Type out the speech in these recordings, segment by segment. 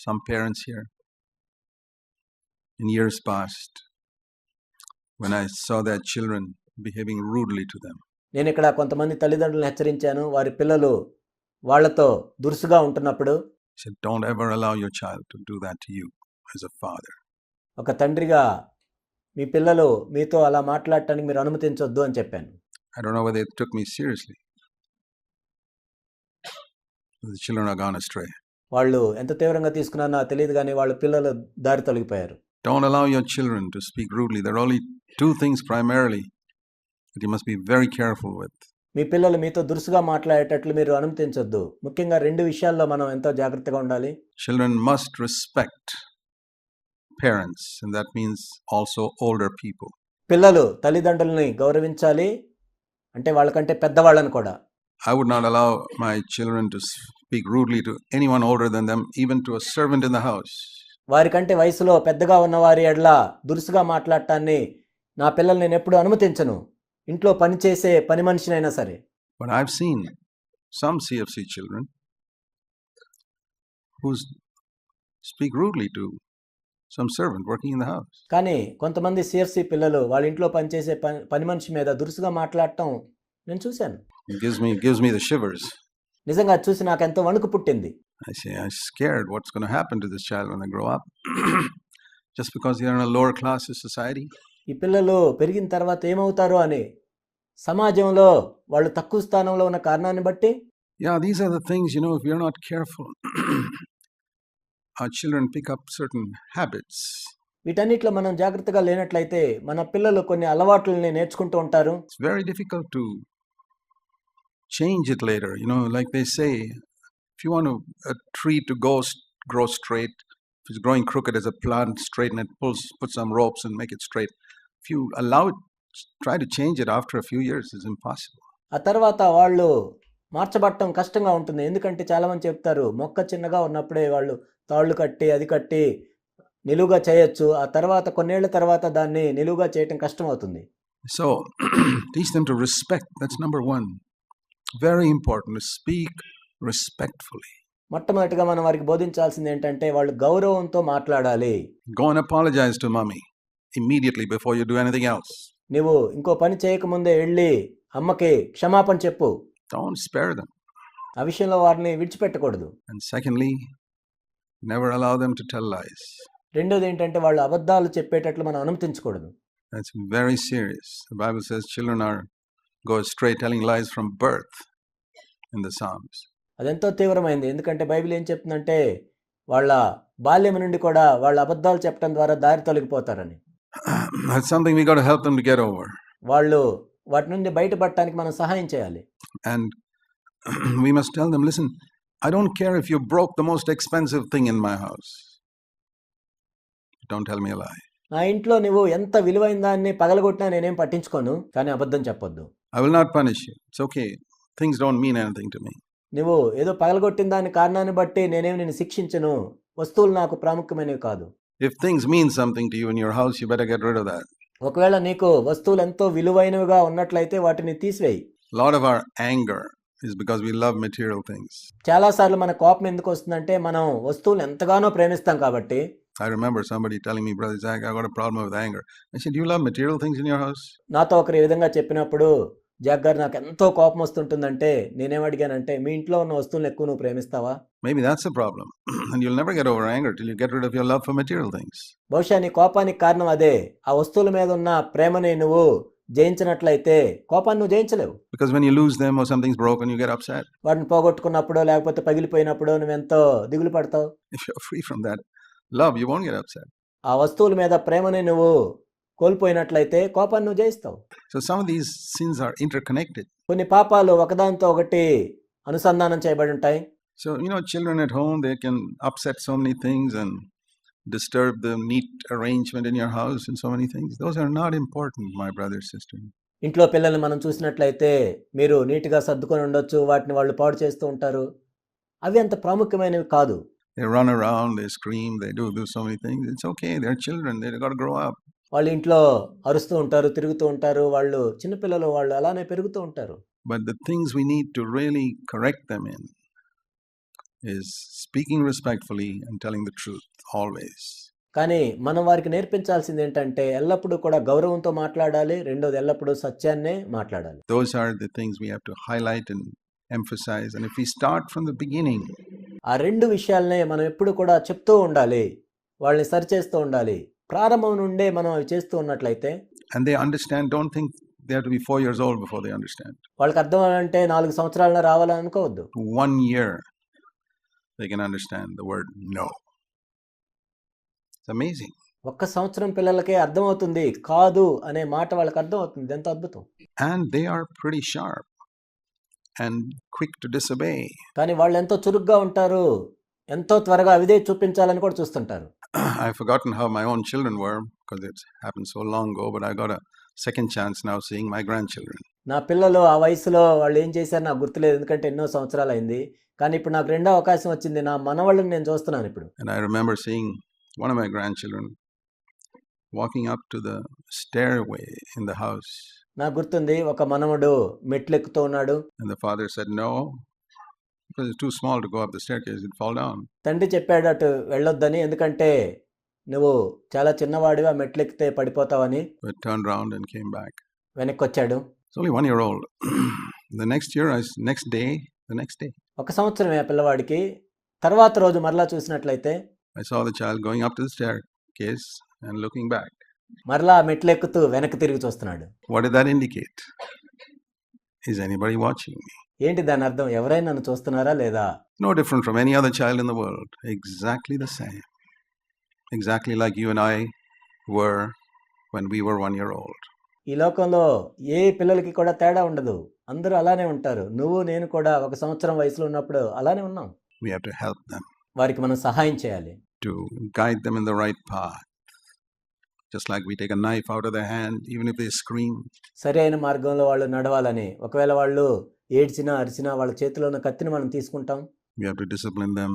some parents here in years past when I saw their children behaving rudely to them. నేను ఇక్కడ కొంతమంది తల్లిదండ్రులను హెచ్చరించాను. వారి పిల్లలు వాళ్ళతో దురుసుగా ఉంటున్నప్పుడు I said, don't ever allow your child to do that to you as a father. ఒక తండ్రిగా మీ పిల్లలు మీతో అలా మాట్లాడటానికి మీరు అనుమతించొద్దు అని చెప్పాను. I don't know whether they took me seriously. The children are gone astray. వాళ్ళు ఎంత తీవ్రంగా తీసుకున్నారో నాకు తెలియదు, కానీ వాళ్ళ పిల్లలు దారి తొలగిపోయారు. Don't allow your children to speak rudely. There are only two things primarily that you must be very careful with. మీ పిల్లలు మీతో దురుసుగా మాట్లాడేటట్లు మీరు అనుమతించొద్దు. ముఖ్యంగా రెండు విషయాల్లో మనం ఎంతో జాగ్రత్తగా ఉండాలి. Children must respect parents, and that means also older people. పిల్లలు తల్లిదండ్రులని గౌరవించాలి, అంటే వాళ్ళకంటే పెద్దవాళ్ళని కూడా. I would not allow my children to speak rudely to anyone older than them, even to a servant in the house. వారికంటే వయసులో పెద్దగా ఉన్నవారి ఎడల దురుసుగా మాట్లాడటాన్ని నా పిల్లలు నేను ఎప్పుడు అనుమతించను, ఇంట్లో పనిచేసే పని మనిషినైనా సరే. But I've seen some CFC children who speak rudely to some servant working in the house. కానీ కొంతమంది సిఎఫ్సి పిల్లలు వాళ్ళ ఇంట్లో పనిచేసే పని మనిషి మీద దురుసుగా మాట్లాడటం నేను చూశాను. It gives me the shivers. నిజంగా చూసి నాకు ఎంతో వణుకు పుట్టింది. I say, I'm scared what's going to happen to this child when they grow up. Just because they're in a lower class of society. ఈ పిల్లలు పెరిగిన తర్వాత ఏమవుతారో అని, సమాజంలో వాళ్ళు తక్కువ స్థానంలో ఉన్న కారణాన్ని బట్టి. Yeah, these are the things, if you're not careful, our children pick up certain habits. వీటన్నిటిలో మనం జాగ్రత్తగా లేనట్లయితే మన పిల్లలు కొన్ని అలవాట్లని నేర్చుకుంటూ ఉంటారు. It's very difficult to change it later. Like they say, if you want a tree to grow straight, if it's growing crooked as a plant, straighten it, put some ropes and make it straight. If you allow it, try to change it after a few years, it's impossible. ఆ తర్వాత వాళ్ళు మార్చబడటం కష్టంగా ఉంటుంది. ఎందుకంటే చాలా మంది చెప్తారు, మొక్క చిన్నగా ఉన్నప్పుడే వాళ్ళు తాళ్ళు కట్టి అది కట్టి నిలువుగా చేయొచ్చు, ఆ తర్వాత కొన్నేళ్ల తర్వాత దాన్ని నిలువుగా చేయటం కష్టం అవుతుంది. So teach them to respect. That's number one. Very important to speak respectfully. మొట్టమొదటిగా మనం వారికి బోధించాల్సింది ఏంటంటే వాళ్ళు గౌరవంతో మాట్లాడాలి. Go and apologize to mommy immediately before you do anything else. నువ్వు ఇంకో పని చేయకముందే వెళ్ళి అమ్మకి క్షమాపణ చెప్పు. Don't spare them. ఆ విషయంలో వారిని విడిచిపెట్టకూడదు. And secondly, never allow them to tell lies. రెండోది ఏంటంటే వాళ్ళు అబద్ధాలు చెప్పేటట్లు మనం అనుమతించకూడదు. That's very serious. The Bible says children go astray telling lies from birth in the Psalms. అదెంతో తీవ్రమైంది. ఎందుకంటే బైబిల్ ఏం చెప్తుందంటే వాళ్ళ బాల్యం నుండి కూడా వాళ్ళ అబద్ధాలు చెప్పడం ద్వారా దారి తొలగిపోతారని. That's something we got to help them to get over. వాళ్ళు వాటి నుండి బయటపడటానికి మనం సహాయం చేయాలి. And we must tell them, listen, I don't care if you broke the most expensive thing in my house. Don't tell me a lie. నా ఇంట్లో నువ్వు ఎంత విలువైన దాన్ని పగలగొట్టినా నేనేం పట్టించుకోను, కానీ అబద్ధం చెప్పొద్దు. I will not punish you. It's okay. Things don't mean anything to me. నువ్వు ఏదో పగలగొట్టిన దాని కారణాన్ని బట్టి నేనేమి నిన్ను శిక్షించను. వస్తువులు నాకు ప్రాముఖ్యమైనవి కాదు. If things mean something to you in your house, you better get rid of that. ఒకవేళ నీకు వస్తువులు ఎంతో విలువైనవిగా ఉన్నట్లయితే వాటిని తీసివేయి. A lot of our anger is because we love material things. చాలాసార్లు మన కోపం ఎందుకు వస్తుందంటే మనం వస్తువులు ఎంతగానో ప్రేమిస్తాం కాబట్టి. I remember somebody telling me, Brother Zach, I got a problem with anger. I said, do you love material things in your house? నాతో ఒకరు ఈ విధంగా చెప్పినప్పుడు, జాక్ గారు నాకు ఎంతో కోపం వస్తుంటుందంటే నేనేమడిగానంటే, మీ ఇంట్లో ఉన్న వస్తువులను ఎక్కువ నువ్వు ప్రేమిస్తావా? Maybe that's the problem. And you'll never get over anger till you get rid of your love for material things. బహుశా నీ కోపానికి కారణం అదే. ఆ వస్తువుల మీద ఉన్న ప్రేమని నువ్వు జయించినట్లయితే కోపాన్ని నువ్వు జయించలేవు. Because when you lose them or something's broken, you get upset. వాటిని పోగొట్టుకున్నప్పుడో లేకపోతే పగిలిపోయినప్పుడో నువ్వెంతో దిగులు పడతావు. If you're free from that love, you won't get upset. ఆ వస్తువుల మీద ప్రేమని నువ్వు కోల్పోయినట్లయితే కోపాన్ని నువ్వు జయిస్తావు. So some of these sins are interconnected. కొన్ని పాపాలు ఒకదానితో ఒకటి అనుసంధానం చేయబడి ఉంటాయి. So, children at home, they can upset so many things and disturb the neat arrangement in your house and so many things. Those are not important, my brother, sister. ఇంట్లో పిల్లల్ని మనం చూసినట్లయితే మీరు నీట్గా సర్దుకొని ఉండొచ్చు, వాటిని వాళ్ళు పాడు చేస్తూ ఉంటారు. అవి అంత ప్రాముఖ్యమైనవి కాదు. They run around, they scream, they do so many things. It's okay, they're children, they got to grow up. వాళ్ళు ఇంట్లో అరుస్తూ ఉంటారు, తిరుగుతూ ఉంటారు, వాళ్ళు చిన్నపిల్లలు, వాళ్ళు అలానే పెరుగుతూ ఉంటారు. But the things we need to really correct them in is speaking respectfully and telling the truth always. కానీ మనం వారికి నేర్పించాల్సింది ఏంటంటే ఎల్లప్పుడూ కూడా గౌరవంతో మాట్లాడాలి, రెండోది ఎల్లప్పుడూ సత్యాన్నే మాట్లాడాలి. Those are the things we have to highlight and emphasize. And if we start from the beginning, ఆ రెండు విషయాలనే మనం ఎప్పుడు కూడా చెప్తూ ఉండాలి, వాళ్ళని సరిచేస్తూ ఉండాలి. ప్రారంభం నుండే మనం అవి చేస్తూ ఉన్నట్లయితే and they understand, don't think they have to be 4 years old before they understand. వాళ్ళకి అర్థం అవ్వాలంటే 4 సంవత్సరాలను రావాలని అనుకోవద్దు. 1 year they can understand the word no. It's amazing. 1 సంవత్సరం పిల్లలకే అర్థమవుతుంది కాదు అనే మాట వాళ్ళకి అర్థమవుతుంది. ఎంత అద్భుతం. And they are pretty sharp and quick to disobey. కానీ వాళ్ళు ఎంతో చురుగ్గా ఉంటారు, ఎంతో త్వరగా అవిదే చూపించాలని కూడా చూస్తుంటారు. I've forgotten how my own children were because it happened so long ago, but I got a second chance now seeing my grandchildren. నా పిల్లలు ఆ వయసులో వాళ్ళు ఏం చేశారు నాకు గుర్తులేదు, ఎందుకంటే ఎన్నో సంవత్సరాలు అయింది. కానీ ఇప్పుడు నాకు రెండో అవకాశం వచ్చింది, నా మనవాళ్ళని నేను చూస్తున్నాను ఇప్పుడు. And I remember seeing one of my grandchildren walking up to the stairway in the house. నాకు గుర్తుంది ఒక మనవడు మెట్లు ఎక్కుతూ ఉన్నాడు. And the father said no, because it's too small to go up the staircase, it'd fall down. తండ్రి చెప్పాడు అటు వెళ్ళొద్దని, ఎందుకంటే నువ్వు చాలా చిన్నవాడివి, ఆ మెట్లు ఎక్కితే పడిపోతావని. But turned around and came back. వెనక్కి వచ్చాడు. It's only 1 year old. The next year, next day. 1 సంవత్సరమే ఆ పిల్లవాడికి. తర్వాత రోజు మరలా చూసినట్లయితే I saw the child going up to the staircase and looking back. మరలా ఆ మెట్లు ఎక్కుతూ వెనక్కి తిరిగి చూస్తున్నాడు. What did that indicate? Is anybody watching me? ఏంటి దాని అర్థం? ఎవరైనా నన్ను చూస్తున్నారా లేదా? No different from any other child in the world. Exactly the same. Exactly like you and I were when we were 1 year old. ఈ లోకంలో ఏ పిల్లలకి కూడా తేడా ఉండదు, అందరూ అలానే ఉంటారు. నువ్వు నేను కూడా 1 సంవత్సరం వయసులో ఉన్నప్పుడు అలానే ఉన్నాం. We have to help them, వారికి మనం సహాయం చేయాలి, to guide them in the right path. Just like we take a knife out of their hand, even if they scream. సరి అయిన మార్గంలో వాళ్ళు నడవాలని. ఒకవేళ వాళ్ళు ఏడ్చినా అరిచినా వాళ్ళ చేతిలో ఉన్న కత్తిని మనం తీసుకుంటాం. We have to discipline them,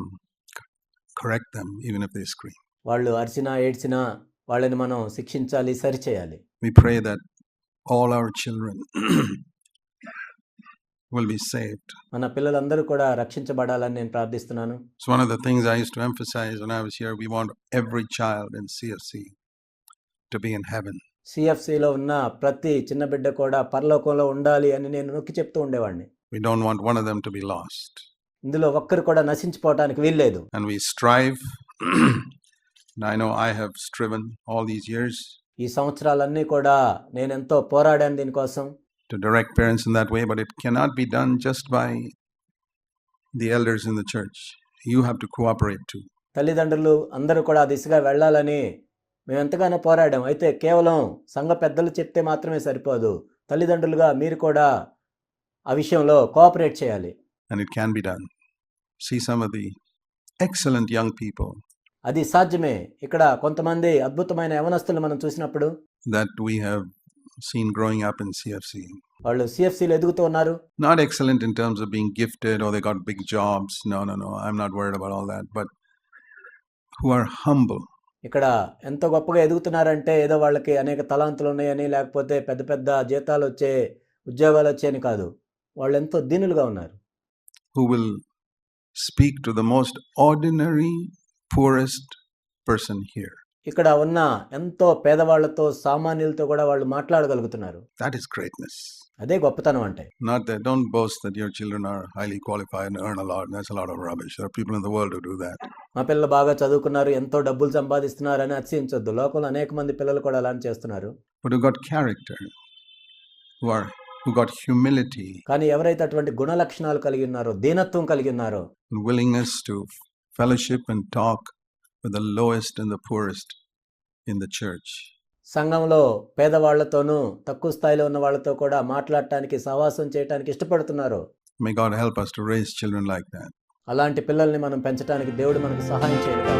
correct them, even if they scream. వాళ్ళు అరిచినా ఏడ్చినా వాళ్ళని మనం శిక్షించాలి, సరిచేయాలి. We pray that all our children will be saved. మన పిల్లలందరూ కూడా రక్షించబడాలని నేను ప్రార్థిస్తున్నాను. It's one of the things I used to emphasize when I was here. We want every child in CFC to be in heaven. CFCలో ఉన్న ప్రతి చిన్న బిడ్డ కూడా పరలోకంలో ఉండాలి అని నేను నొక్కి చెప్తూ ఉండేవాడిని. We don't want one of them to be lost. ఇందులో ఒక్కరు కూడా నశించిపోవడానికి వీల్లేదు. And we strive. And I know I have striven all these years. ఈ సంవత్సరాలన్నీ కూడా నేను ఎంతో పోరాడాను దీనికోసం. To direct parents in that way, but it cannot be done just by the elders in the church. You have to cooperate too. తల్లిదండ్రులు అందరూ కూడా ఆ దిశగా వెళ్ళాలని మేము ఎంతగానో పోరాడాం. అయితే కేవలం సంఘ పెద్దలు చెప్తే మాత్రమే సరిపోదు. తల్లిదండ్రులుగా మీరు కూడా ఆ విషయంలో కోఆపరేట్ చేయాలి. And it can be done. See some of the excellent young people అది సాధ్యమే. ఇక్కడ కొంతమంది అద్భుతమైన యవనస్తులు మనం చూసినప్పుడు that we have seen growing up in CFC. వాళ్ళు CFCలో ఎదుగుతూ ఉన్నారు. Not excellent in terms of being gifted or they got big jobs. No. I'm not worried about all that. But who are humble. ఇక్కడ ఎంత గొప్పగా ఎదుగుతున్నారంటే ఏదో వాళ్ళకి అనేక తలాంతులు ఉన్నాయని, లేకపోతే పెద్ద పెద్ద జీతాలు వచ్చే ఉద్యోగాలు వచ్చాయని కాదు. వాళ్ళు ఎంతో దీనులుగా ఉన్నారు. Who will speak to the most ordinary, poorest person here. ఇక్కడ ఉన్న ఎంతో పేదవాళ్లతో, సామాన్యులతో కూడా వాళ్ళు మాట్లాడగలుగుతున్నారు. That is greatness. అదే గొప్పతనం అంటే. Not that, don't boast that your children are highly qualified and earn a lot. That's a lot of rubbish. There are people in the world who do that. మా పిల్లలు బాగా చదువుకున్నారు, ఎంతో డబ్బులు సంపాదిస్తున్నారు అని అతిశయించొద్దు. లోకంలో అనేక మంది పిల్లలు కూడా అలానే చేస్తున్నారు. But who got character, who got humility. కానీ ఎవరైతే అటువంటి గుణ లక్షణాలు కలిగి ఉన్నారో, దీనత్వం కలిగి ఉన్నారో, willingness to fellowship and talk with the lowest and the poorest in the church. సంఘంలో పేదవాళ్లతోనూ తక్కువ స్థాయిలో ఉన్న వాళ్ళతో కూడా మాట్లాడటానికి, సహవాసం చేయడానికి ఇష్టపడుతున్నారు. May God help us to raise children like that. అలాంటి పిల్లల్ని మనం పెంచడానికి దేవుడు మనకు సహాయం చేయాలి.